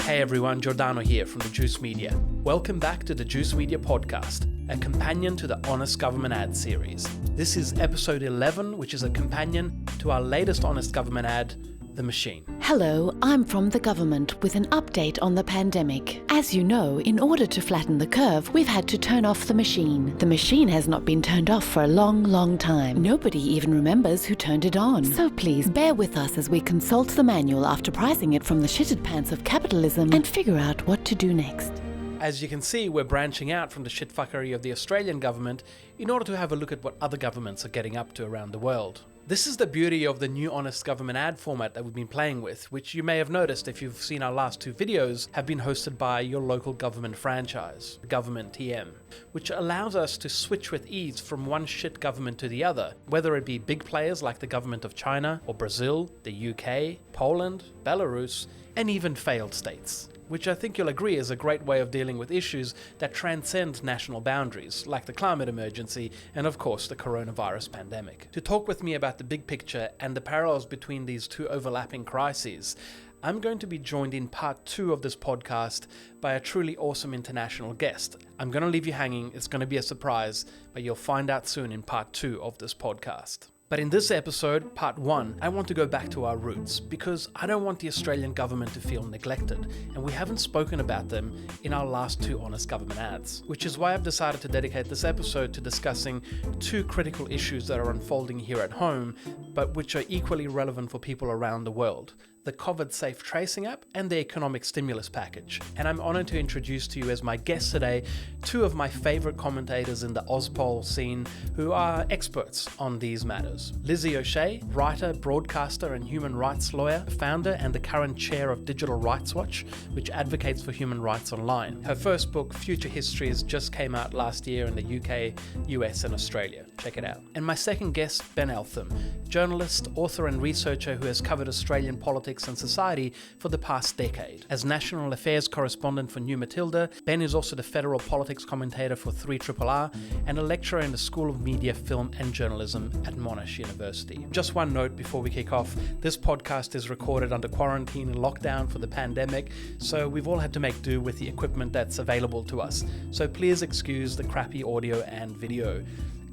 Hey everyone, Giordano here from the Juice Media. Welcome back to the Juice Media podcast, a companion to the Honest Government ad series. This is episode 11, which is a companion to our latest Honest Government ad, The Machine. Hello, I'm from the government with an update on the pandemic. As you know, in order to flatten the curve, we've had to turn off the machine. The machine has not been turned off for a long time. Nobody even remembers who turned it on. So please bear with us as we consult the manual after pricing it from the shitted pants of capitalism and figure out what to do next. As you can see, we're branching out from the shitfuckery of the Australian government in order to have a look at what other governments are getting up to around the world. This is the beauty of the new Honest Government ad format that we've been playing with, which you may have noticed if you've seen our last two videos have been hosted by your local government franchise, the Government TM, which allows us to switch with ease from one shit government to the other, whether it be big players like the government of China or Brazil, the UK, Poland, Belarus, and even failed states. Which I think you'll agree is a great way of dealing with issues that transcend national boundaries, like the climate emergency and of course the coronavirus pandemic. To talk with me about the big picture and the parallels between these two overlapping crises, I'm going to be joined in part 2 of this podcast by a truly awesome international guest. I'm going to leave you hanging, it's going to be a surprise, but you'll find out soon in part 2 of this podcast. But in this episode, part 1, I want to go back to our roots because I don't want the Australian government to feel neglected, and we haven't spoken about them in our last two Honest Government ads, which is why I've decided to dedicate this episode to discussing two critical issues that are unfolding here at home, but which are equally relevant for people around the world: the CovidSafe tracing app and the economic stimulus package. And I'm honored to introduce to you as my guests today two of my favorite commentators in the Ozpol scene who are experts on these matters. Lizzie O'Shea, writer, broadcaster and human rights lawyer, founder and the current chair of Digital Rights Watch, which advocates for human rights online. Her first book, Future Histories, just came out last year in the UK, US and Australia. Check it out. And my second guest, Ben Eltham, journalist, author and researcher who has covered Australian politics and society for the past decade. As National Affairs Correspondent for New Matilda, Ben is also the Federal Politics Commentator for 3RRR and a lecturer in the School of Media, Film and Journalism at Monash University. Just one note before we kick off, this podcast is recorded under quarantine and lockdown for the pandemic, so we've all had to make do with the equipment that's available to us. So please excuse the crappy audio and video.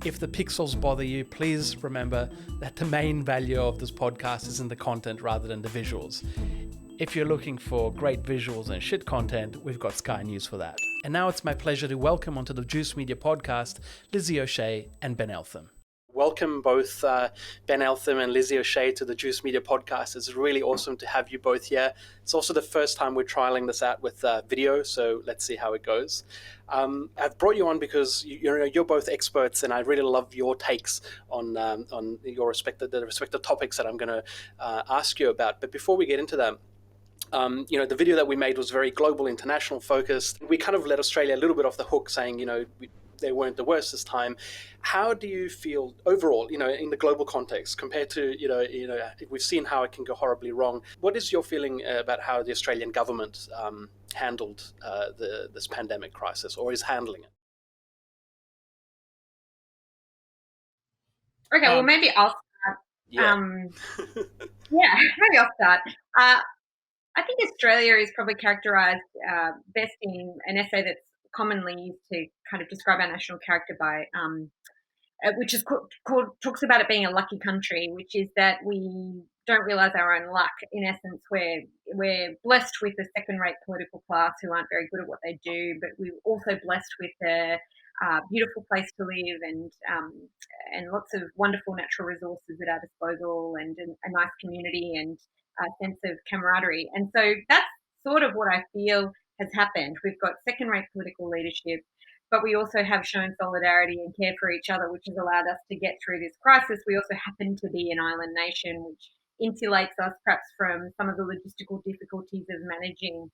If the pixels bother you, please remember that the main value of this podcast is in the content rather than the visuals. If you're looking for great visuals and shit content, we've got Sky News for that. And now it's my pleasure to welcome onto the Juice Media podcast, Lizzie O'Shea and Ben Eltham. Welcome both Ben Eltham and Lizzie O'Shea to the Juice Media podcast. It's really awesome to have you both here. It's also the first time we're trialing this out with video, so let's see how it goes. I've brought you on because you're both experts, and I really love your takes on your respective topics that I'm going to ask you about. But before we get into that, the video that we made was very global, international focused. We kind of let Australia a little bit off the hook, saying, they weren't the worst this time. How do you feel overall, in the global context compared to, we've seen how it can go horribly wrong. What is your feeling about how the Australian government handled this pandemic crisis, or is handling it? Okay, well, maybe I'll start. Yeah. Maybe I'll start. I think Australia is probably characterised best in an essay that's commonly used to kind of describe our national character by, which is talks about it being a lucky country, which is that we don't realise our own luck. In essence, we're blessed with a second-rate political class who aren't very good at what they do, but we're also blessed with a beautiful place to live and lots of wonderful natural resources at our disposal and a nice community and a sense of camaraderie. And so that's sort of what I feel has happened. We've got second-rate political leadership, but we also have shown solidarity and care for each other, which has allowed us to get through this crisis. We also happen to be an island nation, which insulates us perhaps from some of the logistical difficulties of managing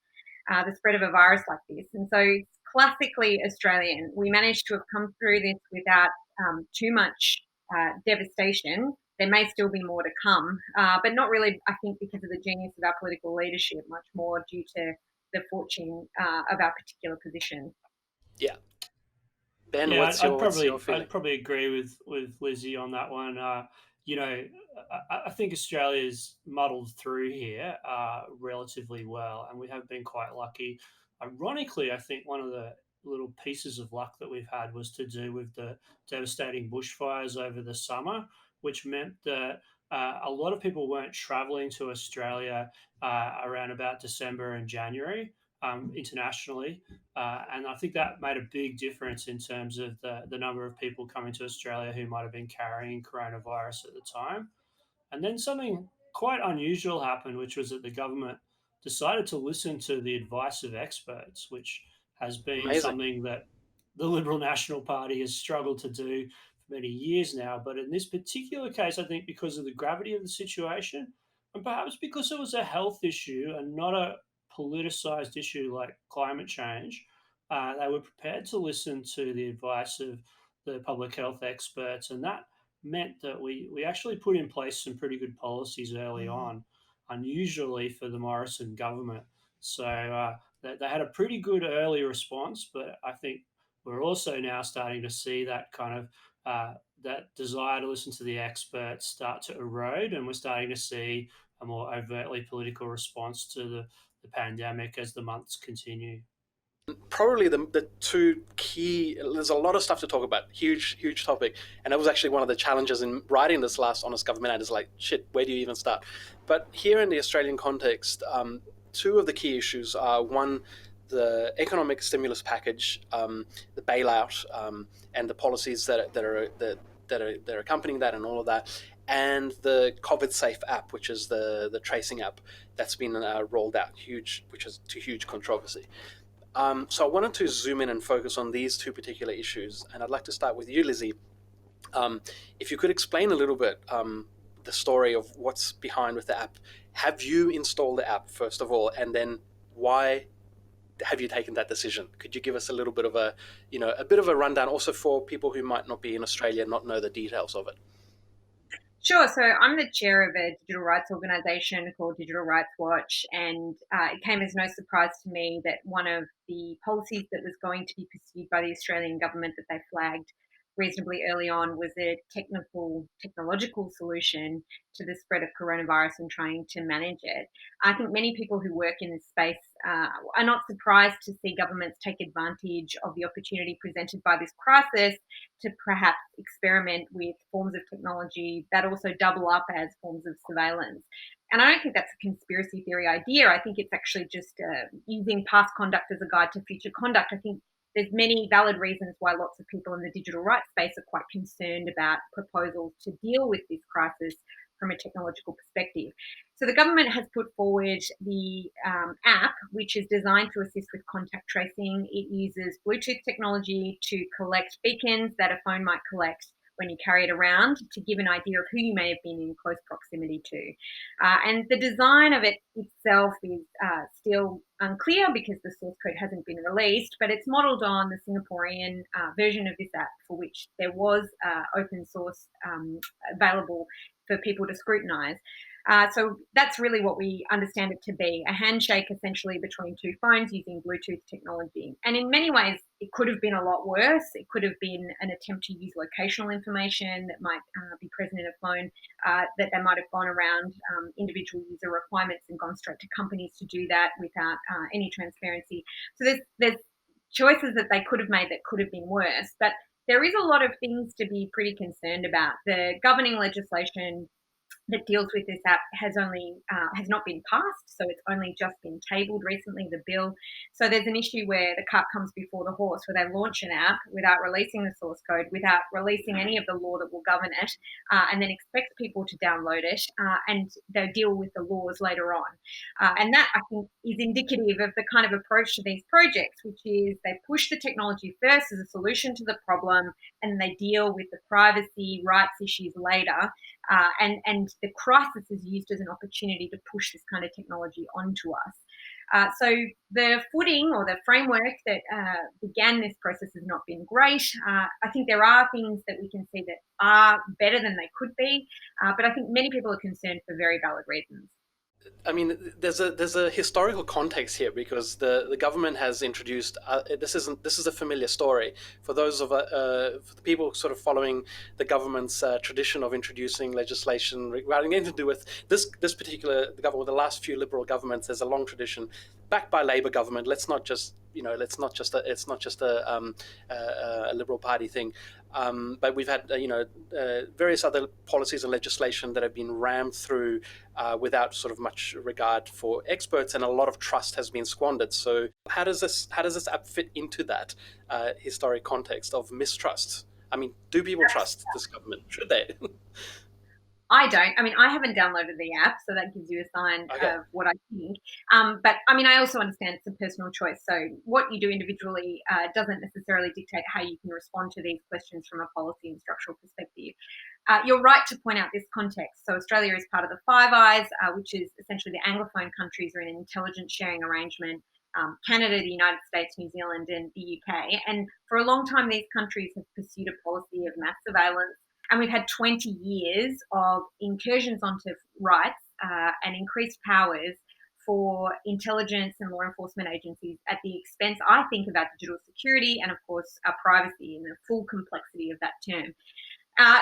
the spread of a virus like this. And so it's classically Australian. We managed to have come through this without too much devastation. There may still be more to come, but not really, I think, because of the genius of our political leadership, much more due to the fortune of our particular position. Yeah. Ben, what's your feeling? I'd probably agree with Lizzie on that one. I think Australia's muddled through here relatively well, and we have been quite lucky. Ironically, I think one of the little pieces of luck that we've had was to do with the devastating bushfires over the summer, which meant that a lot of people weren't travelling to Australia around about December and January internationally. And I think that made a big difference in terms of the number of people coming to Australia who might have been carrying coronavirus at the time. And then something quite unusual happened, which was that the government decided to listen to the advice of experts, which has been Amazing. something that the Liberal National Party has struggled to do for many years now. But in this particular case, I think because of the gravity of the situation, and perhaps because it was a health issue and not a politicized issue like climate change, they were prepared to listen to the advice of the public health experts. And that meant that we actually put in place some pretty good policies early on, unusually for the Morrison government. So they had a pretty good early response, but I think we're also now starting to see that kind of that desire to listen to the experts start to erode, and we're starting to see a more overtly political response to the pandemic as the months continue. Probably the two key, there's a lot of stuff to talk about, huge topic, and that was actually one of the challenges in writing this last honest government ad, is like, shit, where do you even start? But here in the Australian context, two of the key issues are, one, the economic stimulus package, the bailout, and the policies that are accompanying that, and all of that, and the CovidSafe app, which is the tracing app that's been rolled out, which is to huge controversy. So I wanted to zoom in and focus on these two particular issues, and I'd like to start with you, Lizzie. If you could explain a little bit the story of what's behind with the app. Have you installed the app, first of all, and then why have you taken that decision? Could you give us a little bit of a bit of a rundown, also for people who might not be in Australia and not know the details of it? Sure. So I'm the chair of a digital rights organisation called Digital Rights Watch, and it came as no surprise to me that one of the policies that was going to be pursued by the Australian government that they flagged reasonably early on was a technological solution to the spread of coronavirus and trying to manage it. I think many people who work in this space are not surprised to see governments take advantage of the opportunity presented by this crisis to perhaps experiment with forms of technology that also double up as forms of surveillance. And I don't think that's a conspiracy theory idea. I think it's actually just using past conduct as a guide to future conduct. I think there's many valid reasons why lots of people in the digital rights space are quite concerned about proposals to deal with this crisis from a technological perspective. So the government has put forward the app, which is designed to assist with contact tracing. It uses Bluetooth technology to collect beacons that a phone might collect when you carry it around, to give an idea of who you may have been in close proximity to. And the design of it itself is still unclear because the source code hasn't been released, but it's modeled on the Singaporean version of this app, for which there was open source available for people to scrutinize. So that's really what we understand it to be, a handshake essentially between two phones using Bluetooth technology. And in many ways, it could have been a lot worse. It could have been an attempt to use locational information that might be present in a phone, that they might have gone around individual user requirements and gone straight to companies to do that without any transparency. So there's choices that they could have made that could have been worse. But there is a lot of things to be pretty concerned about. The governing legislation that deals with this app has not been passed, so it's only just been tabled recently, the bill. So there's an issue where the cart comes before the horse, where they launch an app without releasing the source code, without releasing any of the law that will govern it, and then expect people to download it, and they deal with the laws later on. And that, I think, is indicative of the kind of approach to these projects, which is they push the technology first as a solution to the problem, and they deal with the privacy rights issues later. And the crisis is used as an opportunity to push this kind of technology onto us. So the footing or the framework that began this process has not been great. I think there are things that we can see that are better than they could be, but I think many people are concerned for very valid reasons. I mean, there's a historical context here because the government has introduced. This is a familiar story for those of for the people sort of following the government's tradition of introducing legislation regarding anything to do with this particular the government. The last few Liberal governments, there's a long tradition backed by Labor government. Let's not just it's not just a Liberal Party thing. But we've had various other policies and legislation that have been rammed through without sort of much regard for experts, and a lot of trust has been squandered. So how does this app fit into that historic context of mistrust? I mean, do people trust this government? Should they? I don't. I mean, I haven't downloaded the app, so that gives you a sign of what I think. But I mean, I also understand it's a personal choice. So what you do individually doesn't necessarily dictate how you can respond to these questions from a policy and structural perspective. You're right to point out this context. So Australia is part of the Five Eyes, which is essentially the Anglophone countries are in an intelligence sharing arrangement. Canada, the United States, New Zealand, and the UK. And for a long time, these countries have pursued a policy of mass surveillance. And we've had 20 years of incursions onto rights and increased powers for intelligence and law enforcement agencies at the expense, I think, of our digital security and, of course, our privacy and the full complexity of that term.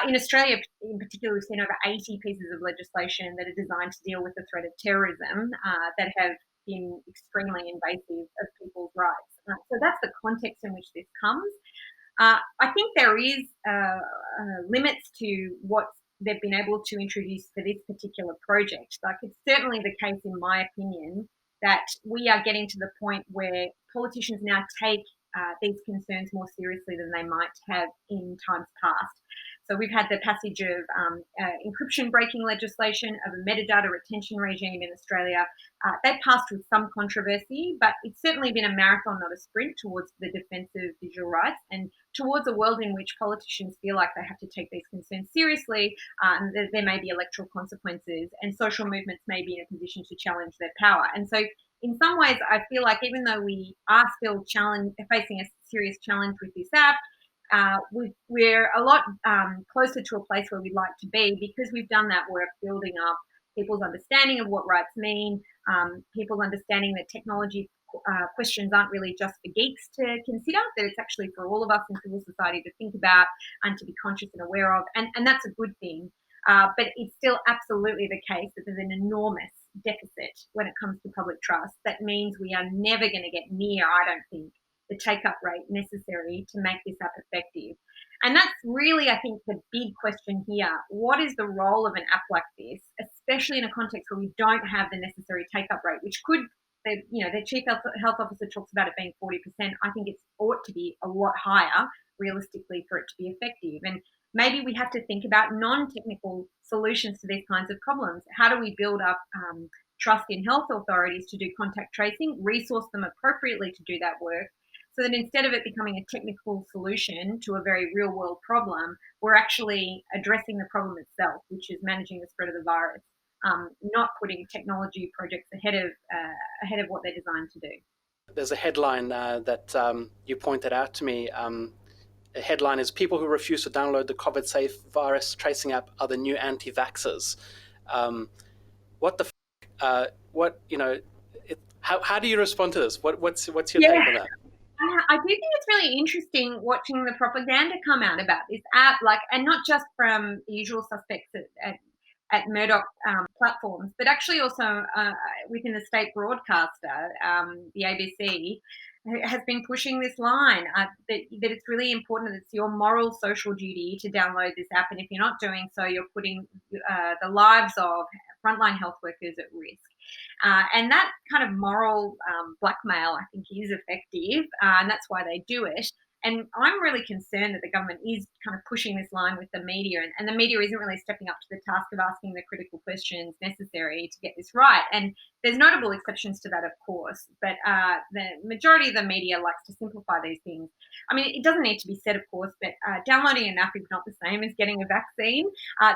In Australia, in particular, we've seen over 80 pieces of legislation that are designed to deal with the threat of terrorism that have been extremely invasive of people's rights. So that's the context in which this comes. I think there is limits to what they've been able to introduce for this particular project. Like, it's certainly the case, in my opinion, that we are getting to the point where politicians now take these concerns more seriously than they might have in times past. So we've had the passage of encryption breaking legislation, of a metadata retention regime in Australia. That passed with some controversy, but it's certainly been a marathon, not a sprint, towards the defence of digital rights and towards a world in which politicians feel like they have to take these concerns seriously, and there may be electoral consequences, and social movements may be in a position to challenge their power. And so in some ways, I feel like even though we are still facing a serious challenge with this app, we're a lot closer to a place where we'd like to be, because we've done that work building up people's understanding of what rights mean, people's understanding that technology questions aren't really just for geeks to consider, that it's actually for all of us in civil society to think about and to be conscious and aware of, and that's a good thing. But it's still absolutely the case that there's an enormous deficit when it comes to public trust. That means we are never going to get near, I don't think, the take-up rate necessary to make this app effective. And that's really, I think, the big question here. What is the role of an app like this, especially in a context where we don't have the necessary take-up rate, which could, the chief health officer talks about it being 40%. I think it ought to be a lot higher, realistically, for it to be effective. And maybe we have to think about non-technical solutions to these kinds of problems. How do we build up trust in health authorities to do contact tracing, resource them appropriately to do that work, so that instead of it becoming a technical solution to a very real world problem, we're actually addressing the problem itself, which is managing the spread of the virus, not putting technology projects ahead of what they're designed to do. There's a headline that you pointed out to me. The headline is "People who refuse to download the CovidSafe virus tracing app are the new anti-vaxxers." What the how do you respond to this? What's your take on that? I do think it's really interesting watching the propaganda come out about this app, and not just from the usual suspects at Murdoch platforms, but actually also within the state broadcaster, the ABC, has been pushing this line that it's really important that it's your moral social duty to download this app, and if you're not doing so, you're putting the lives of frontline health workers at risk. And that kind of moral blackmail, I think, is effective, and that's why they do it. And I'm really concerned that the government is kind of pushing this line with the media, and the media isn't really stepping up to the task of asking the critical questions necessary to get this right. And there's notable exceptions to that, of course, but the majority of the media likes to simplify these things. I mean, it doesn't need to be said, of course, but downloading an app is not the same as getting a vaccine.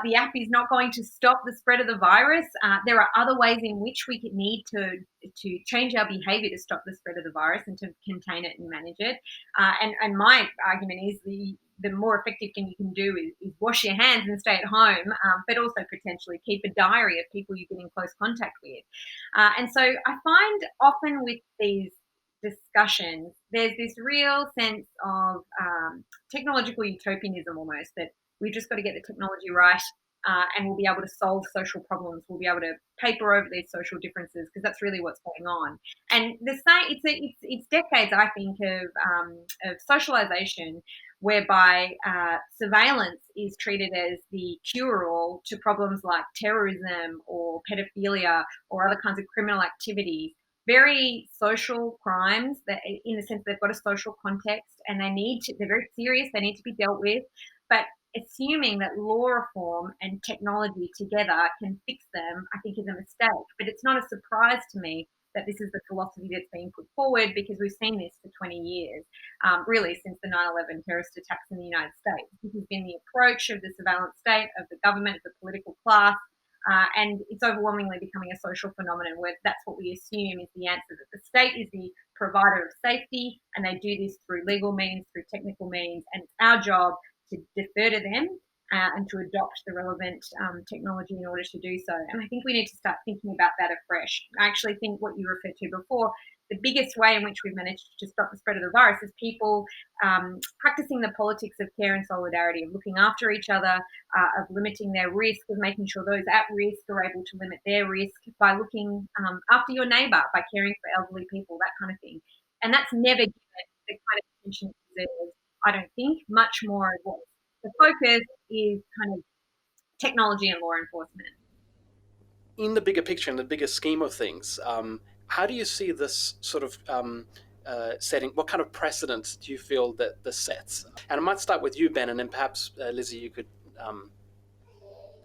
The app is not going to stop the spread of the virus. There are other ways in which we need to change our behaviour to stop the spread of the virus and to contain it and manage it. And my argument is the the more effective thing you can do is wash your hands and stay at home, but also potentially keep a diary of people you've been in close contact with. And so I find often with these discussions, there's this real sense of technological utopianism almost, that we've just got to get the technology right, and we'll be able to solve social problems. We'll be able to paper over these social differences because that's really what's going on. And the same, it's decades, I think, of socialization whereby surveillance is treated as the cure-all to problems like terrorism or pedophilia or other kinds of criminal activities. Very social crimes that, in the sense they've got a social context and they're very serious. They need to be dealt with, but assuming that law reform and technology together can fix them, I think is a mistake. But it's not a surprise to me that this is the philosophy that's being put forward, because we've seen this for 20 years, really since the 9/11 terrorist attacks in the United States. This has been the approach of the surveillance state, of the government, of the political class, and it's overwhelmingly becoming a social phenomenon where that's what we assume is the answer, that the state is the provider of safety, and they do this through legal means, through technical means, and it's our job to defer to them and to adopt the relevant technology in order to do so. And I think we need to start thinking about that afresh. I actually think what you referred to before, the biggest way in which we've managed to stop the spread of the virus is people practicing the politics of care and solidarity, of looking after each other, of limiting their risk, of making sure those at risk are able to limit their risk by looking after your neighbour, by caring for elderly people, that kind of thing. And that's never given the kind of attention it deserves, I don't think. Much more of what the focus is kind of technology and law enforcement. In the bigger picture, in the bigger scheme of things, how do you see this sort of setting? What kind of precedent do you feel that this sets? And I might start with you, Ben, and then perhaps Lizzie, you could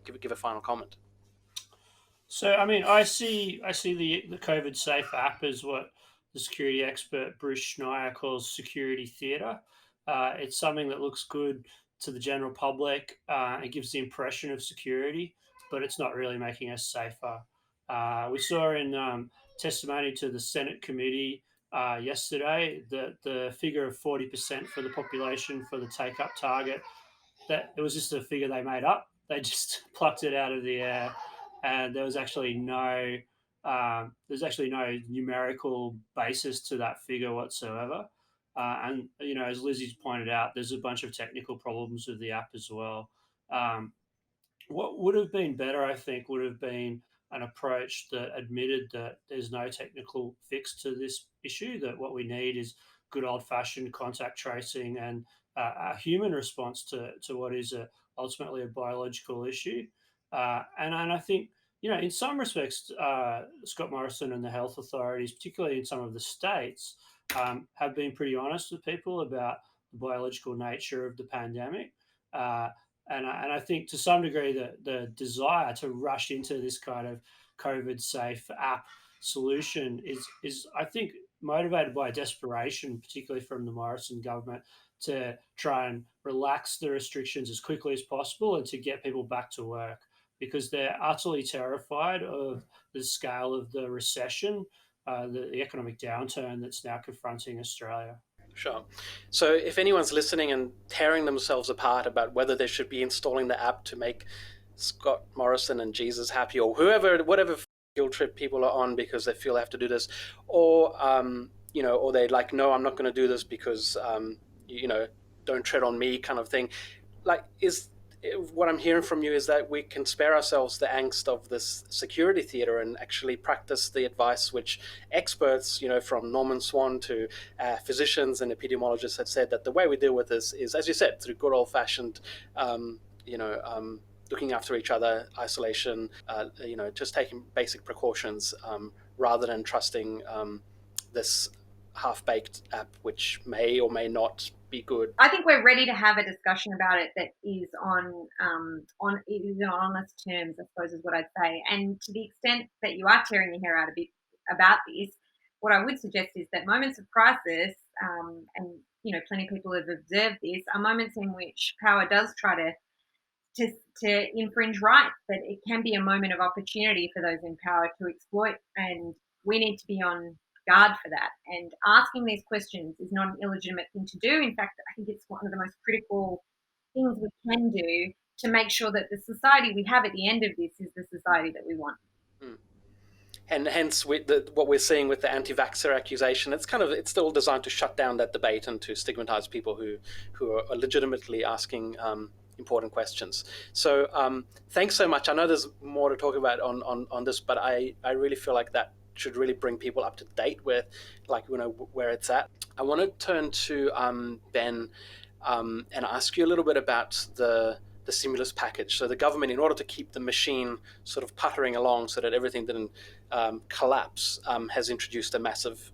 give a final comment. So, I mean, I see the CovidSafe app as what the security expert Bruce Schneier calls security theatre. It's something that looks good to the general public. It gives the impression of security, but it's not really making us safer. We saw in testimony to the Senate committee yesterday that the figure of 40% for the population for the take-up target, that it was just a figure they made up. They just plucked it out of the air, and there's actually no numerical basis to that figure whatsoever. And as Lizzie's pointed out, there's a bunch of technical problems with the app as well. Um, what would have been better, I think, would have been an approach that admitted that there's no technical fix to this issue, that what we need is good old fashioned contact tracing and a human response to what is ultimately a biological issue. And I think, in some respects, Scott Morrison and the health authorities, particularly in some of the states, have been pretty honest with people about the biological nature of the pandemic. And I think to some degree the desire to rush into this kind of CovidSafe app solution is I think motivated by desperation, particularly from the Morrison government, to try and relax the restrictions as quickly as possible and to get people back to work, because they're utterly terrified of the scale of the recession, the economic downturn that's now confronting Australia. Sure. So if anyone's listening and tearing themselves apart about whether they should be installing the app to make Scott Morrison and Jesus happy, or whatever guilt trip people are on because they feel they have to do this, or or they like, no, I'm not going to do this because don't tread on me, kind of thing. Like, what I'm hearing from you is that we can spare ourselves the angst of this security theater and actually practice the advice which experts, from Norman Swan to physicians and epidemiologists have said, that the way we deal with this is, as you said, through good old-fashioned, looking after each other, isolation, just taking basic precautions, rather than trusting this half-baked app, which may or may not be good. I think we're ready to have a discussion about it that is on honest terms, I suppose, is what I'd say. And to the extent that you are tearing your hair out a bit about this, what I would suggest is that moments of crisis, and plenty of people have observed this, are moments in which power does try to infringe rights. That it can be a moment of opportunity for those in power to exploit, and we need to be on guard for that. And asking these questions is not an illegitimate thing to do. In fact, I think it's one of the most critical things we can do to make sure that the society we have at the end of this is the society that we want. And hence, what we're seeing with the anti-vaxxer accusation, it's still designed to shut down that debate and to stigmatize people who are legitimately asking important questions. So thanks so much. I know there's more to talk about on this, but I really feel like that should really bring people up to date with, where it's at. I want to turn to Ben and ask you a little bit about the stimulus package. So the government, in order to keep the machine sort of puttering along so that everything didn't collapse, has introduced a massive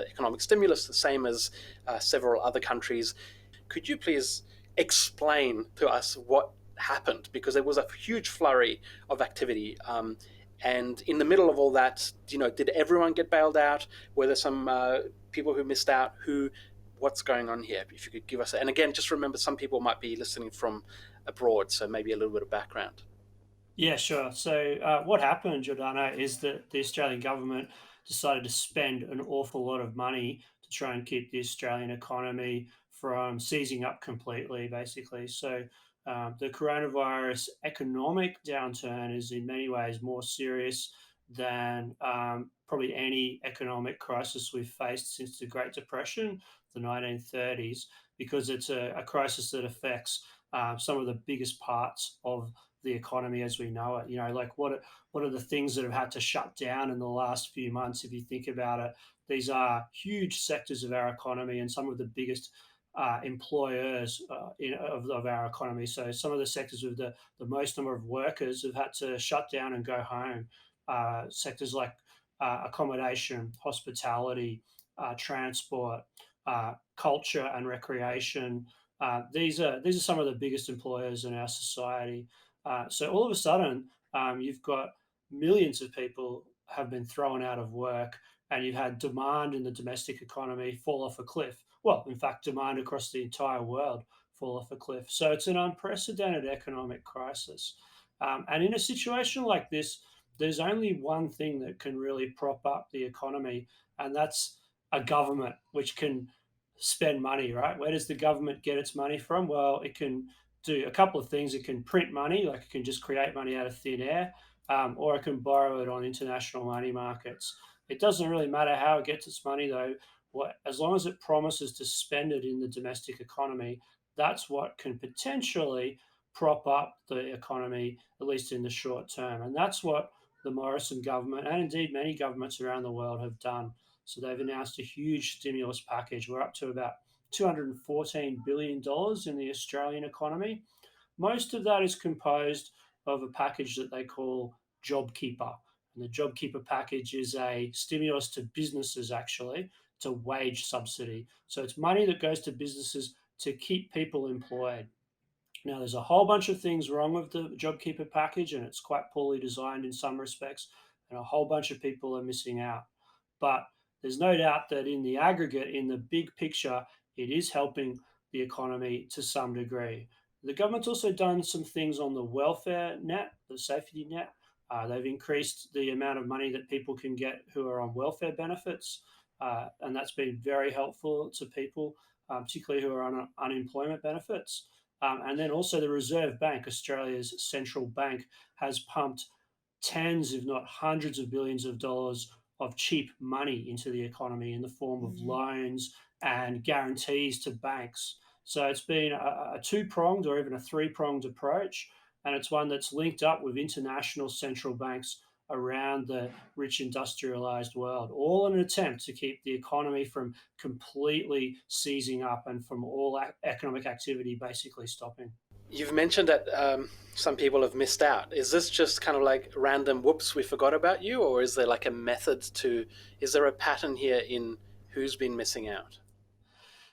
economic stimulus, the same as several other countries. Could you please explain to us what happened? Because there was a huge flurry of activity. And in the middle of all that, did everyone get bailed out? Were there some people who missed out? What's going on here? If you could give us, and again, just remember, some people might be listening from abroad, so maybe a little bit of background. Yeah, sure. So what happened, Giordano, is that the Australian government decided to spend an awful lot of money to try and keep the Australian economy from seizing up completely, basically. So the coronavirus economic downturn is in many ways more serious than probably any economic crisis we've faced since the Great Depression, the 1930s, because it's a crisis that affects some of the biggest parts of the economy as we know it. Like what are the things that have had to shut down in the last few months? If you think about it, these are huge sectors of our economy and some of the biggest employers of our economy. So some of the sectors with the most number of workers have had to shut down and go home. Sectors like accommodation, hospitality, transport, culture and recreation. These are some of the biggest employers in our society. So all of a sudden, you've got millions of people have been thrown out of work, and you've had demand in the domestic economy fall off a cliff. Well, in fact, demand across the entire world fall off a cliff. So it's an unprecedented economic crisis. And in a situation like this, there's only one thing that can really prop up the economy, and that's a government which can spend money, right? Where does the government get its money from? Well, it can do a couple of things. It can print money, like it can just create money out of thin air, or it can borrow it on international money markets. It doesn't really matter how it gets its money, though. As long as it promises to spend it in the domestic economy, that's what can potentially prop up the economy, at least in the short term. And that's what the Morrison government, and indeed many governments around the world, have done. So they've announced a huge stimulus package. We're up to about $214 billion in the Australian economy. Most of that is composed of a package that they call JobKeeper. And the JobKeeper package is a stimulus to businesses, actually. It's a wage subsidy. So it's money that goes to businesses to keep people employed. Now, there's a whole bunch of things wrong with the JobKeeper package, and it's quite poorly designed in some respects, and a whole bunch of people are missing out. But there's no doubt that in the aggregate, in the big picture, it is helping the economy to some degree. The government's also done some things on the welfare net, the safety net. They've increased the amount of money that people can get who are on welfare benefits, and that's been very helpful to people, particularly who are on unemployment benefits. And then also the Reserve Bank, Australia's central bank, has pumped tens, if not hundreds of billions of dollars of cheap money into the economy in the form of loans and guarantees to banks. So it's been a two-pronged or even a three-pronged approach, and it's one that's linked up with international central banks around the rich industrialized world, all in an attempt to keep the economy from completely seizing up and from all economic activity basically stopping. You've mentioned that some people have missed out. Is this just kind of like random whoops, we forgot about you? Or is there like a method is there a pattern here in who's been missing out?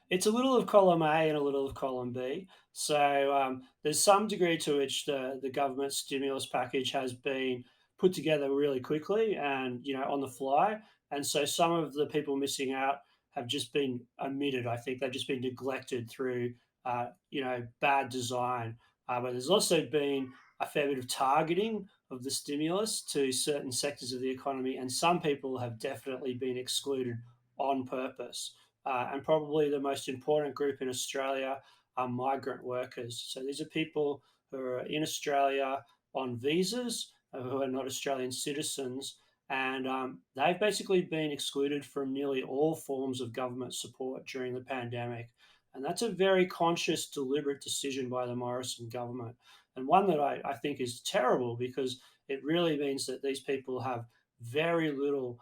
It's a little of column A and a little of column B. So there's some degree to which the government stimulus package has been put together really quickly and on the fly, and so some of the people missing out have just been omitted. I think they've just been neglected through bad design. But there's also been a fair bit of targeting of the stimulus to certain sectors of the economy, and some people have definitely been excluded on purpose. And probably the most important group in Australia are migrant workers. So these are people who are in Australia on visas, who are not Australian citizens, and they've basically been excluded from nearly all forms of government support during the pandemic. And that's a very conscious, deliberate decision by the Morrison government, and one that I think is terrible because it really means that these people have very little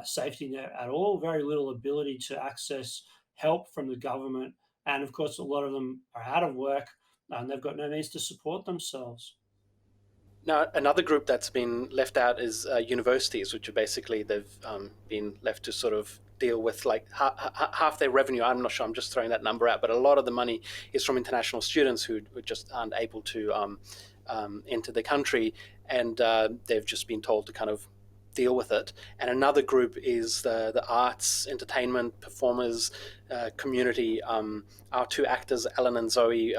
safety net at all, very little ability to access help from the government. And of course, a lot of them are out of work and they've got no means to support themselves. Now, another group that's been left out is universities, which are basically they've been left to sort of deal with like half their revenue. I'm not sure, I'm just throwing that number out, but a lot of the money is from international students who just aren't able to enter the country, and they've just been told to kind of deal with it. And another group is the arts, entertainment, performers, community. Our two actors, Alan and Zoe,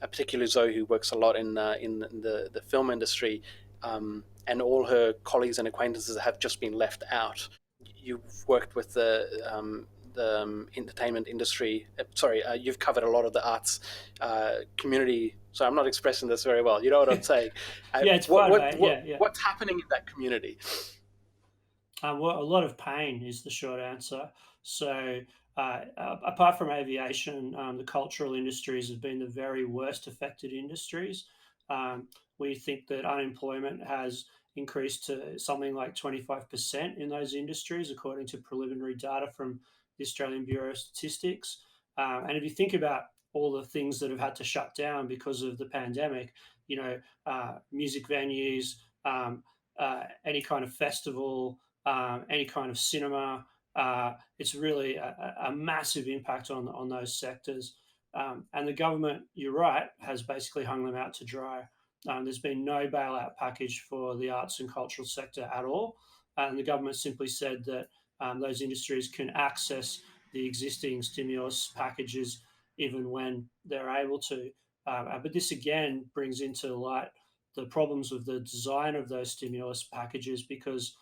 particularly Zoe, who works a lot in the film industry, and all her colleagues and acquaintances have just been left out. You've worked with the entertainment industry. You've covered a lot of the arts community. So I'm not expressing this very well. You know what I'm saying? Yeah, it's fine, mate. Yeah. What's happening in that community? Well, a lot of pain is the short answer. So apart from aviation, the cultural industries have been the very worst affected industries. We think that unemployment has increased to something like 25% in those industries, according to preliminary data from the Australian Bureau of Statistics. And if you think about all the things that have had to shut down because of the pandemic, music venues, any kind of festival, any kind of cinema, it's really a massive impact on those sectors. And the government, you're right, has basically hung them out to dry. There's been no bailout package for the arts and cultural sector at all. And the government simply said that those industries can access the existing stimulus packages even when they're able to. But this again brings into light the problems with the design of those stimulus packages, because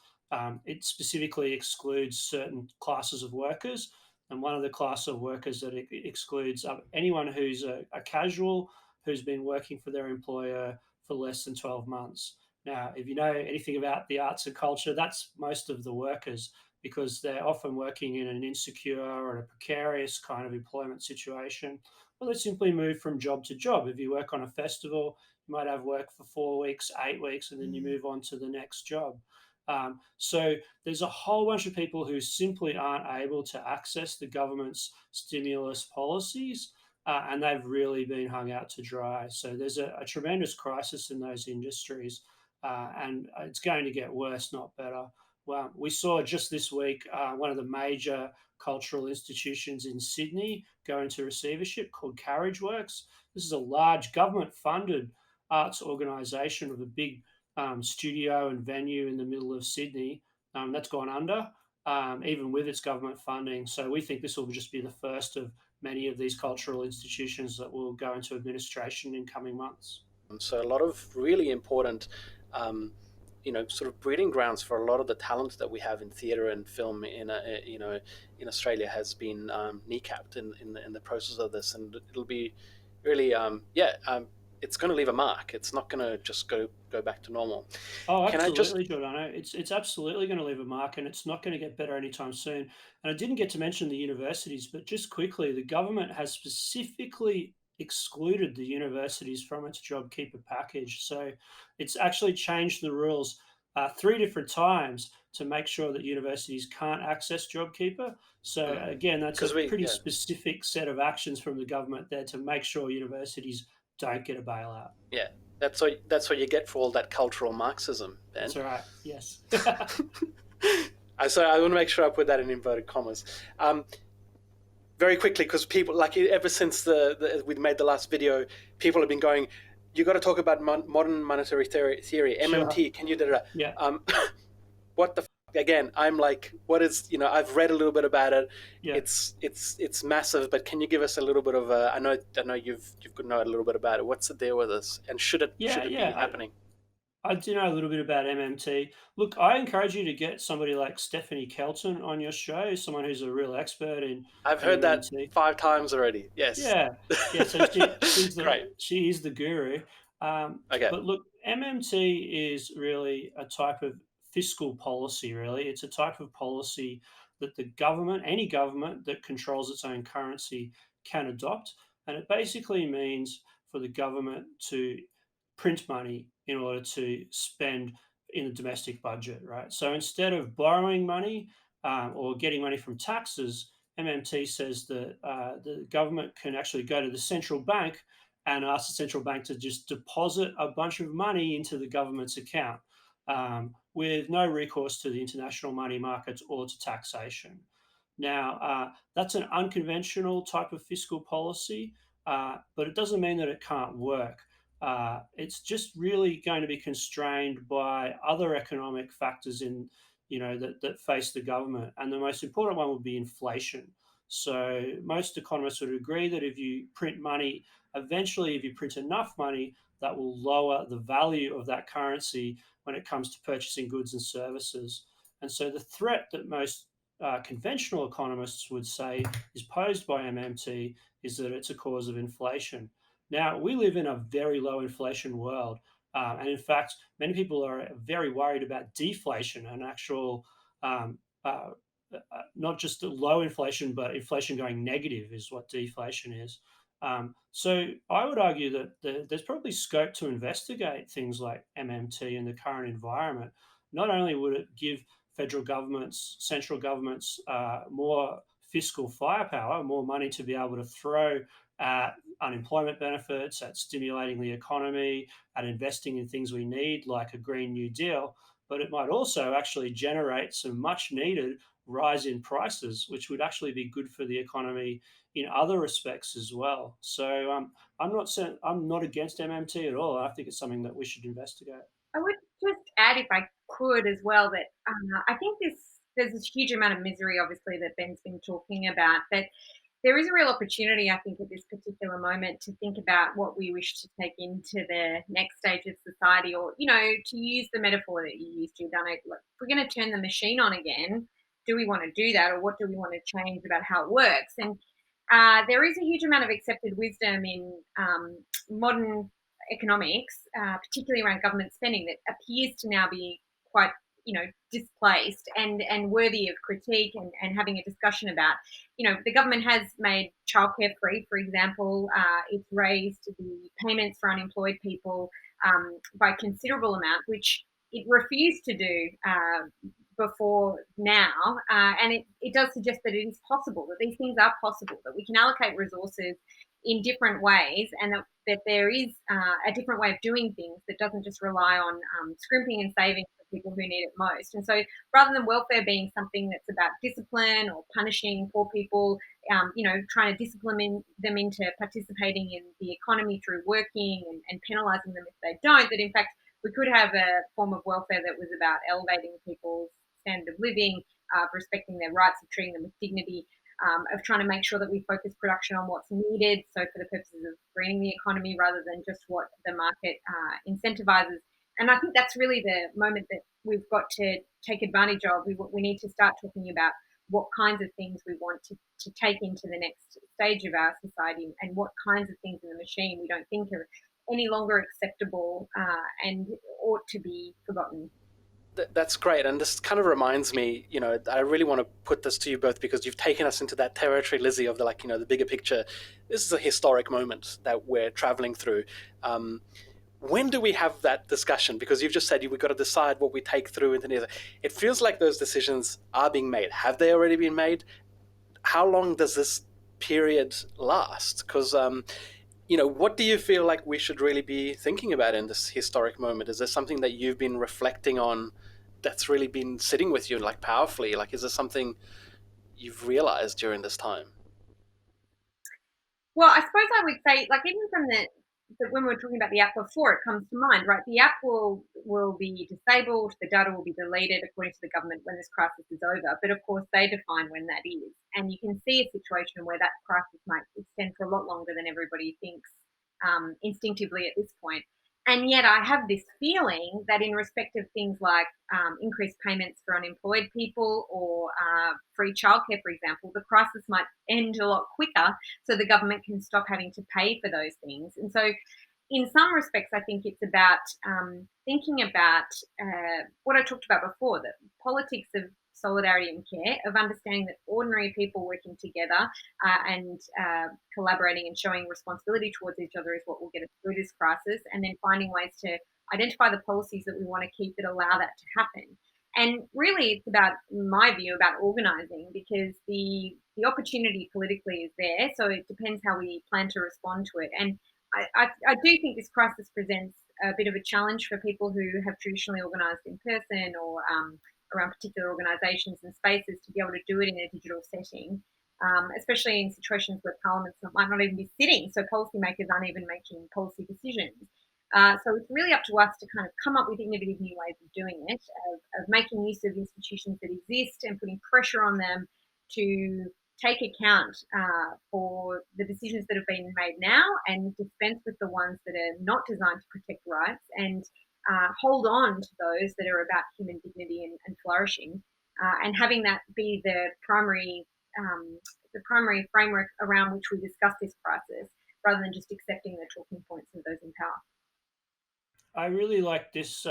it specifically excludes certain classes of workers. And one of the class of workers that it excludes anyone who's a casual who's been working for their employer for less than 12 months. Now, if you know anything about the arts and culture, that's most of the workers, because they're often working in an insecure or a precarious kind of employment situation. Well, they simply move from job to job. If you work on a festival, you might have work for 4 weeks, 8 weeks, and then you move on to the next job. So there's a whole bunch of people who simply aren't able to access the government's stimulus policies, and they've really been hung out to dry. So there's a tremendous crisis in those industries, and it's going to get worse, not better. Well, we saw just this week one of the major cultural institutions in Sydney go into receivership, called Carriageworks. This is a large government-funded arts organisation with a big studio and venue in the middle of Sydney. That's gone under, even with its government funding. So we think this will just be the first of many of these cultural institutions that will go into administration in coming months. So a lot of really important sort of breeding grounds for a lot of the talent that we have in theatre and film in Australia has been kneecapped in the process of this, and it'll be really it's going to leave a mark. It's not going to just go back to normal. Oh, absolutely, Giordano. It's absolutely going to leave a mark, and it's not going to get better anytime soon. And I didn't get to mention the universities, but just quickly, the government has specifically excluded the universities from its JobKeeper package. So it's actually changed the rules 3 different times to make sure that universities can't access JobKeeper. So again, that's a pretty specific set of actions from the government there to make sure universities don't get a bailout. Yeah, that's what you get for all that cultural Marxism, Ben. That's right. Yes. So I want to make sure I put that in inverted commas. Very quickly, because people, like, ever since we made the last video, people have been going, you got to talk about modern monetary theory, MMT. Sure. Can you do that? Yeah. What the f-? Again, I'm like, what is, I've read a little bit about it. Yeah. It's massive, but can you give us a little bit of I know you've got to know a little bit about it. What's the deal with this, and should it be happening? I do know a little bit about MMT. Look, I encourage you to get somebody like Stephanie Kelton on your show, someone who's a real expert I've in heard that MMT. 5 times already. Yes. Yeah, yeah. So Great. she is the guru. Okay. But look, MMT is really a type of fiscal policy. Really, it's a type of policy that the government, any government that controls its own currency, can adopt, and it basically means for the government to print money in order to spend in the domestic budget. Right. So instead of borrowing money or getting money from taxes, MMT says that the government can actually go to the central bank and ask the central bank to just deposit a bunch of money into the government's account with no recourse to the international money markets or to taxation. Now, that's an unconventional type of fiscal policy, but it doesn't mean that it can't work. It's just really going to be constrained by other economic factors in, that face the government, and the most important one would be inflation. So most economists would agree that if you print money, eventually, if you print enough money, that will lower the value of that currency when it comes to purchasing goods and services. And so the threat that most conventional economists would say is posed by MMT is that it's a cause of inflation. Now, we live in a very low inflation world. And in fact, many people are very worried about deflation and actual, not just low inflation, but inflation going negative is what deflation is. So I would argue that there's probably scope to investigate things like MMT in the current environment. Not only would it give federal governments, central governments, more fiscal firepower, more money to be able to throw at unemployment benefits, at stimulating the economy, at investing in things we need, like a Green New Deal, but it might also actually generate some much needed rise in prices, which would actually be good for the economy in other respects as well. So I'm not against MMT at all. I think it's something that we should investigate. I would just add, if I could, as well, that I think there's this huge amount of misery, obviously, that Ben's been talking about, but there is a real opportunity, I think, at this particular moment to think about what we wish to take into the next stage of society, or, to use the metaphor that you used, Giordano, like, if we're going to turn the machine on again, do we want to do that, or what do we want to change about how it works? And there is a huge amount of accepted wisdom in modern economics, particularly around government spending, that appears to now be quite, displaced and worthy of critique, and having a discussion about. The government has made childcare free, for example. It's raised the payments for unemployed people by a considerable amount, which it refused to do before now. And it does suggest that it is possible, that these things are possible, that we can allocate resources in different ways, and that there is a different way of doing things that doesn't just rely on scrimping and saving for people who need it most. And so rather than welfare being something that's about discipline or punishing poor people, trying to discipline them into participating in the economy through working, and penalising them if they don't, that in fact we could have a form of welfare that was about elevating people's standard of living, respecting their rights, of treating them with dignity, of trying to make sure that we focus production on what's needed, so for the purposes of greening the economy rather than just what the market incentivizes. And I think that's really the moment that we've got to take advantage of. We need to start talking about what kinds of things we want to take into the next stage of our society, and what kinds of things in the machine we don't think are any longer acceptable and ought to be forgotten. That's great. And this kind of reminds me, I really want to put this to you both, because you've taken us into that territory, Lizzie, of the bigger picture. This is a historic moment that we're traveling through. When do we have that discussion? Because you've just said we've got to decide what we take through into the. It feels like those decisions are being made. Have they already been made? How long does this period last? Because what do you feel like we should really be thinking about in this historic moment? Is there something that you've been reflecting on that's really been sitting with you, like, powerfully? Like, is there something you've realized during this time? Well, I suppose I would say, like, even from when we were talking about the app before, it comes to mind, right? The app will be disabled, the data will be deleted according to the government when this crisis is over. But of course, they define when that is, and you can see a situation where that crisis might extend for a lot longer than everybody thinks instinctively at this point. And yet I have this feeling that in respect of things like increased payments for unemployed people or free childcare, for example, the crisis might end a lot quicker so the government can stop having to pay for those things. And so in some respects, I think it's about thinking about what I talked about before, the politics of solidarity and care, of understanding that ordinary people working together and collaborating and showing responsibility towards each other is what will get us through this crisis, and then finding ways to identify the policies that we want to keep that allow that to happen. And really, it's about, in my view, about organising, because the opportunity politically is there. So it depends how we plan to respond to it. And I do think this crisis presents a bit of a challenge for people who have traditionally organised in person or around particular organisations and spaces to be able to do it in a digital setting, especially in situations where parliaments might not even be sitting, so policymakers aren't even making policy decisions. So it's really up to us to kind of come up with innovative new ways of doing it, of making use of institutions that exist and putting pressure on them to take account for the decisions that have been made now and dispense with the ones that are not designed to protect rights, and hold on to those that are about human dignity and flourishing, and having that be the primary framework around which we discuss this crisis, rather than just accepting the talking points of those in power. I really like this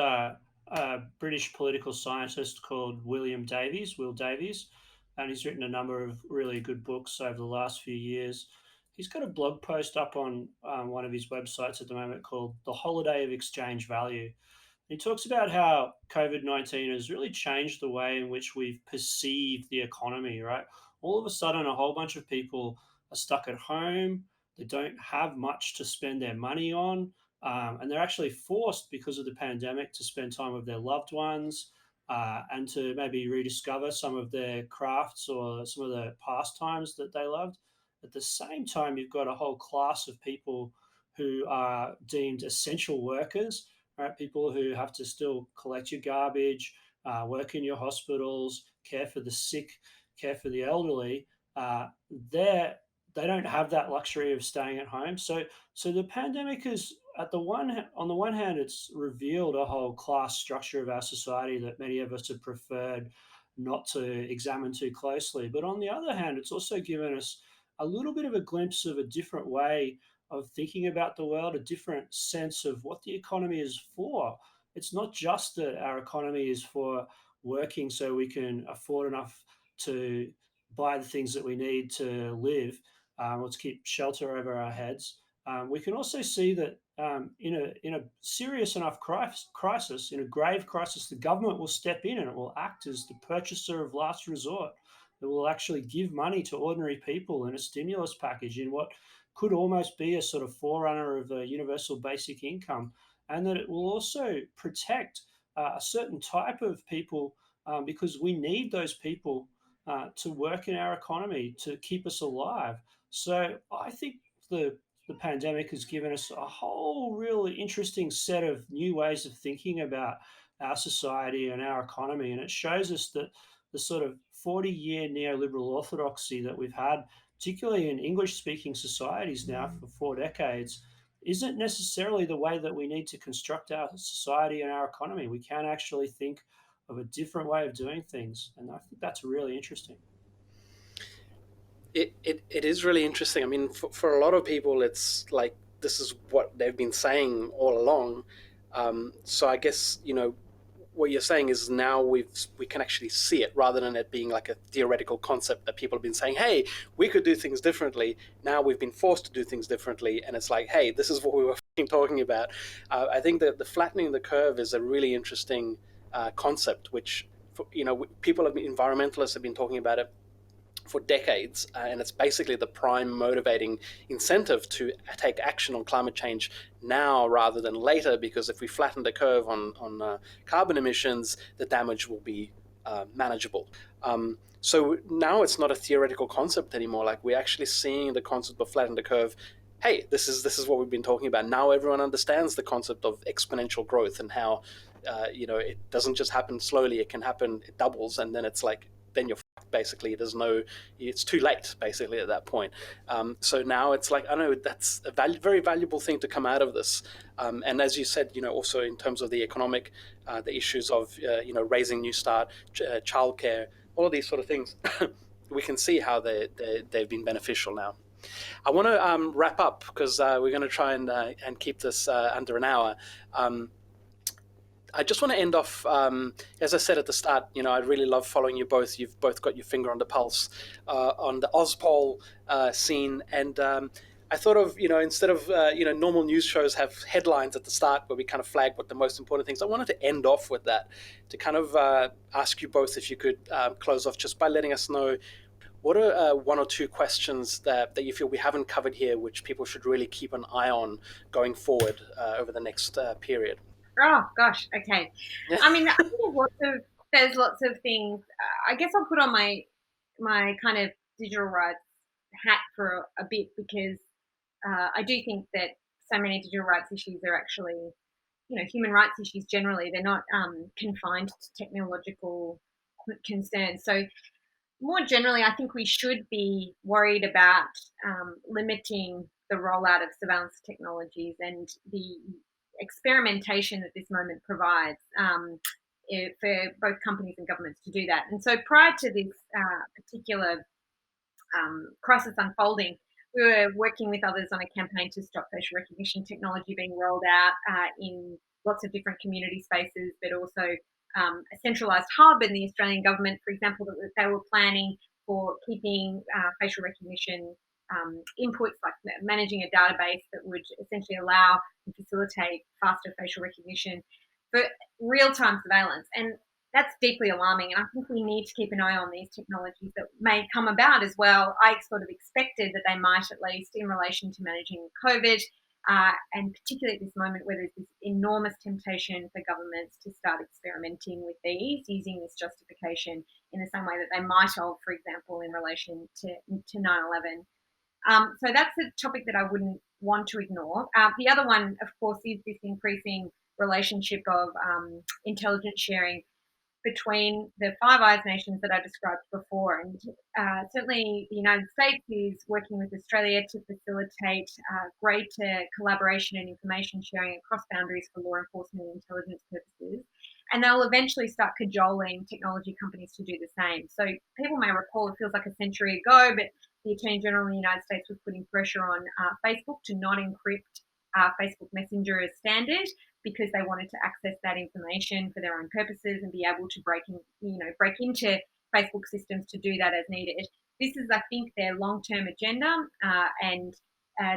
British political scientist called Will Davies, and he's written a number of really good books over the last few years. He's got a blog post up on one of his websites at the moment called The Holiday of Exchange Value. He talks about how COVID-19 has really changed the way in which we've perceived the economy, right? All of a sudden, a whole bunch of people are stuck at home. They don't have much to spend their money on. And they're actually forced, because of the pandemic, to spend time with their loved ones and to maybe rediscover some of their crafts or some of the pastimes that they loved. At the same time, you've got a whole class of people who are deemed essential workers, right? People who have to still collect your garbage, work in your hospitals, care for the sick, care for the elderly. They don't have that luxury of staying at home. So the pandemic is, on the one hand, it's revealed a whole class structure of our society that many of us have preferred not to examine too closely. But on the other hand, it's also given us a little bit of a glimpse of a different way of thinking about the world, a different sense of what the economy is for. It's not just that our economy is for working so we can afford enough to buy the things that we need to live, or to keep shelter over our heads. We can also see that in a serious enough crisis, in a grave crisis, the government will step in and it will act as the purchaser of last resort. It will actually give money to ordinary people in a stimulus package in what could almost be a sort of forerunner of a universal basic income, and that it will also protect a certain type of people, because we need those people to work in our economy to keep us alive. So I think the pandemic has given us a whole really interesting set of new ways of thinking about our society and our economy. And it shows us that the sort of 40-year neoliberal orthodoxy that we've had, particularly in English speaking societies now for 4 decades, isn't necessarily the way that we need to construct our society and our economy. We can actually think of a different way of doing things. And I think that's really interesting. It is really interesting. I mean, for a lot of people, it's like this is what they've been saying all along. So I guess, what you're saying is now we can actually see it, rather than it being like a theoretical concept that people have been saying, hey, we could do things differently. Now we've been forced to do things differently. And it's like, hey, this is what we were talking about. I think that the flattening the curve is a really interesting concept, which, people environmentalists have been talking about it for decades, and it's basically the prime motivating incentive to take action on climate change now rather than later, because if we flatten the curve on carbon emissions, the damage will be manageable. So now it's not a theoretical concept anymore. Like, we're actually seeing the concept of flatten the curve. Hey, this is what we've been talking about. Now everyone understands the concept of exponential growth and how it doesn't just happen slowly. It can happen, it doubles, and then it's like, then you're fucked. basically it's too late basically at that point. So now it's like, I know that's a very valuable thing to come out of this. And as you said, also in terms of the economic, the issues of, raising New Start, childcare, all of these sort of things, we can see how they've been beneficial now. I want to wrap up because we're going to try and keep this under an hour. I just want to end off, as I said at the start, I really love following you both. You've both got your finger on the pulse on the Ozpol scene. And I thought of, instead of, normal news shows have headlines at the start where we kind of flag what the most important things. I wanted to end off with that, to kind of ask you both if you could close off just by letting us know, what are one or two questions that you feel we haven't covered here, which people should really keep an eye on going forward over the next period? Oh gosh, okay. I mean, I think there's lots of things. I guess I'll put on my kind of digital rights hat for a bit, because I do think that so many digital rights issues are actually, human rights issues generally. They're not confined to technological concerns. So more generally, I think we should be worried about limiting the rollout of surveillance technologies and the experimentation that this moment provides for both companies and governments to do that. And so prior to this particular crisis unfolding, we were working with others on a campaign to stop facial recognition technology being rolled out in lots of different community spaces, but also a centralised hub in the Australian government, for example, that they were planning for keeping facial recognition inputs, like managing a database that would essentially allow and facilitate faster facial recognition for real-time surveillance. And that's deeply alarming. And I think we need to keep an eye on these technologies that may come about as well. I sort of expected that they might, at least in relation to managing COVID, and particularly at this moment where there's this enormous temptation for governments to start experimenting with these, using this justification in the same way that they might have, for example, in relation to 9/11. So that's a topic that I wouldn't want to ignore. The other one, of course, is this increasing relationship of intelligence sharing between the Five Eyes nations that I described before. And certainly the United States is working with Australia to facilitate greater collaboration and information sharing across boundaries for law enforcement and intelligence purposes. And they'll eventually start cajoling technology companies to do the same. So people may recall, it feels like a century ago, but the Attorney General in the United States was putting pressure on Facebook to not encrypt Facebook Messenger as standard, because they wanted to access that information for their own purposes and be able to break into Facebook systems to do that as needed. This is, I think, their long-term agenda, and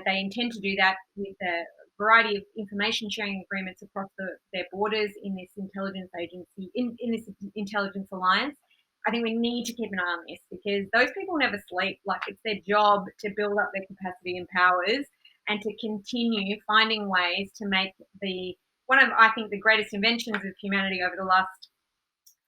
they intend to do that with a variety of information sharing agreements across their borders in this intelligence agency, in this intelligence alliance. I think we need to keep an eye on this, because those people never sleep. Like, it's their job to build up their capacity and powers and to continue finding ways to make one of, I think, the greatest inventions of humanity over the last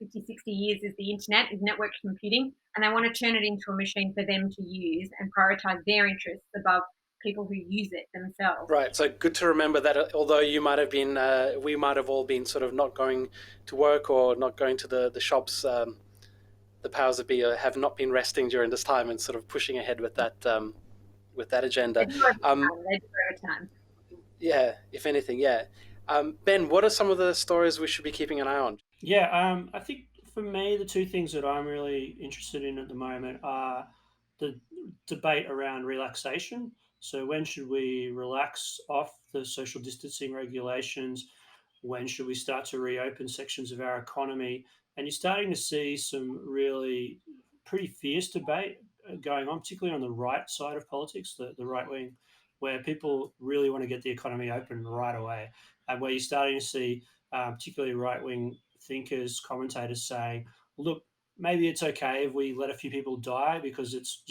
50, 60 years is the internet, is networked computing, and they want to turn it into a machine for them to use and prioritize their interests above people who use it themselves. Right. So good to remember that although you might have been, we might have all been sort of not going to work or not going to the shops, the powers that be have not been resting during this time and sort of pushing ahead with that agenda. They do over time. Yeah, if anything, yeah. Ben, what are some of the stories we should be keeping an eye on? Yeah, I think for me, the two things that I'm really interested in at the moment are the debate around relaxation. So when should we relax off the social distancing regulations? When should we start to reopen sections of our economy? And you're starting to see some really pretty fierce debate going on, particularly on the right side of politics, the right wing, where people really want to get the economy open right away, and where you're starting to see particularly right-wing thinkers, commentators saying, look, maybe it's okay if we let a few people die, because it's,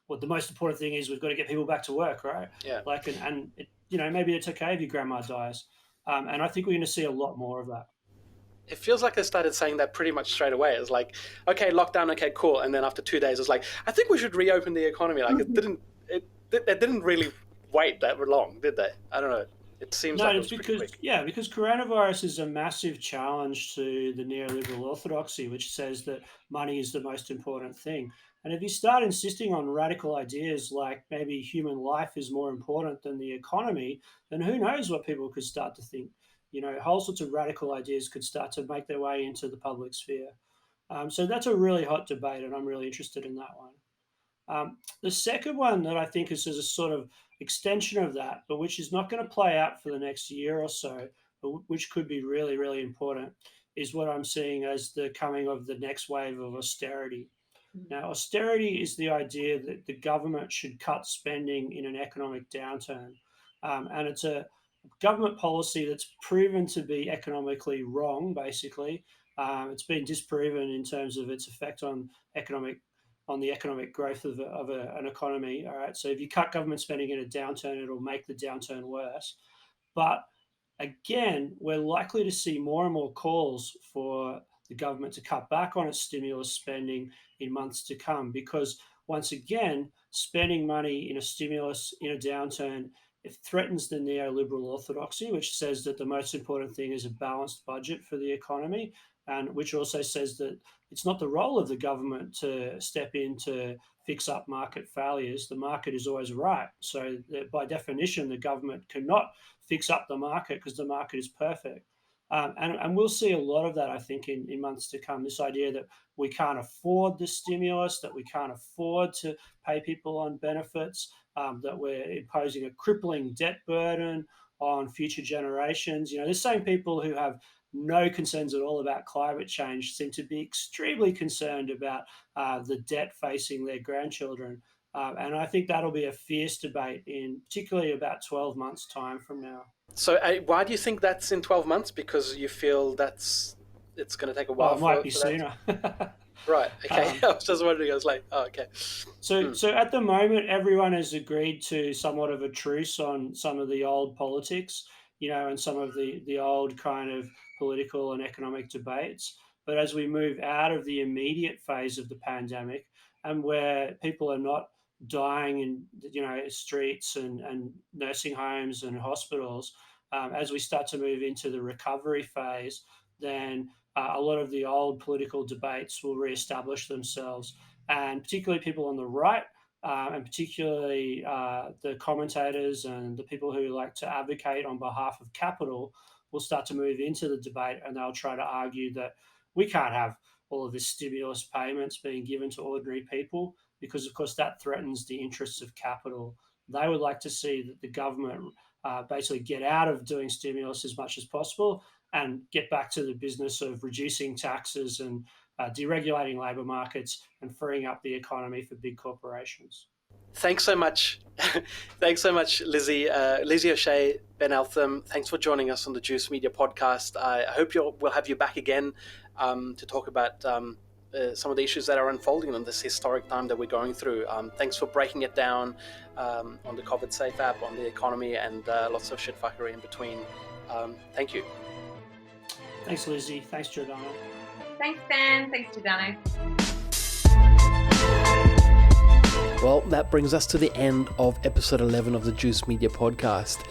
what the most important thing is we've got to get people back to work, right? Yeah. Maybe it's okay if your grandma dies. And I think we're going to see a lot more of that. It feels like they started saying that pretty much straight away. It's like, okay, lockdown, okay, cool. And then after 2 days, it's like, I think we should reopen the economy. Like, it didn't really wait that long, did they? I don't know. It seems No, like it it's was pretty because quick. because coronavirus is a massive challenge to the neoliberal orthodoxy, which says that money is the most important thing. And if you start insisting on radical ideas like maybe human life is more important than the economy, then who knows what people could start to think. Whole sorts of radical ideas could start to make their way into the public sphere. So that's a really hot debate, and I'm really interested in that one. The second one that I think is a sort of extension of that, but which is not going to play out for the next year or so, but which could be really, really important, is what I'm seeing as the coming of the next wave of austerity. Now, austerity is the idea that the government should cut spending in an economic downturn. And it's a government policy that's proven to be economically wrong, basically. It's been disproven in terms of its effect on the economic growth of an economy. All right. So if you cut government spending in a downturn, it'll make the downturn worse. But again, we're likely to see more and more calls for the government to cut back on its stimulus spending in months to come, because once again, spending money in a stimulus in a downturn, it threatens the neoliberal orthodoxy, which says that the most important thing is a balanced budget for the economy, and which also says that it's not the role of the government to step in to fix up market failures. The market is always right. So by definition, the government cannot fix up the market because the market is perfect. And we'll see a lot of that, I think, in months to come. This idea that we can't afford the stimulus, that we can't afford to pay people on benefits, that we're imposing a crippling debt burden on future generations. The same people who have no concerns at all about climate change seem to be extremely concerned about the debt facing their grandchildren. And I think that'll be a fierce debate in particularly about 12 months' time from now. So why do you think that's in 12 months? Because you feel it's going to take a while. It might be sooner. Right. Okay. I was just wondering. I was like, oh, okay. So at the moment, everyone has agreed to somewhat of a truce on some of the old politics, and some of the old kind of political and economic debates. But as we move out of the immediate phase of the pandemic, and where people are not dying in streets and nursing homes and hospitals, as we start to move into the recovery phase, then a lot of the old political debates will reestablish themselves, and particularly people on the right, and particularly the commentators and the people who like to advocate on behalf of capital will start to move into the debate, and they'll try to argue that we can't have all of this stimulus payments being given to ordinary people, because of course that threatens the interests of capital. They would like to see that the government basically get out of doing stimulus as much as possible and get back to the business of reducing taxes and deregulating labour markets and freeing up the economy for big corporations. Thanks so much. Thanks so much, Lizzie. Lizzie O'Shea Ben Eltham, thanks for joining us on the Juice Media podcast. I hope we'll have you back again to talk about some of the issues that are unfolding on this historic time that we're going through. Thanks for breaking it down on the CovidSafe app, on the economy, and lots of shit fuckery in between. Thank you. Thanks, Lizzie. Thanks, Giordano. Thanks, Ben. Thanks, Giordano. Well, that brings us to the end of episode 11 of the Juice Media podcast.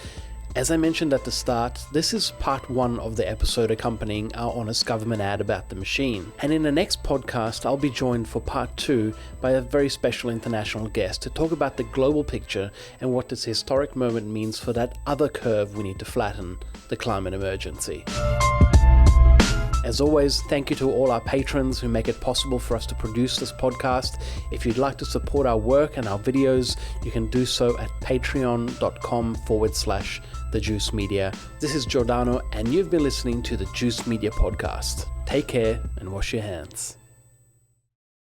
As I mentioned at the start, this is part 1 of the episode accompanying our honest government ad about the machine. And in the next podcast, I'll be joined for part 2 by a very special international guest to talk about the global picture and what this historic moment means for that other curve we need to flatten, the climate emergency. As always, thank you to all our patrons who make it possible for us to produce this podcast. If you'd like to support our work and our videos, you can do so at patreon.com/The Juice Media. This is Giordano, and you've been listening to the Juice Media podcast. Take care and wash your hands.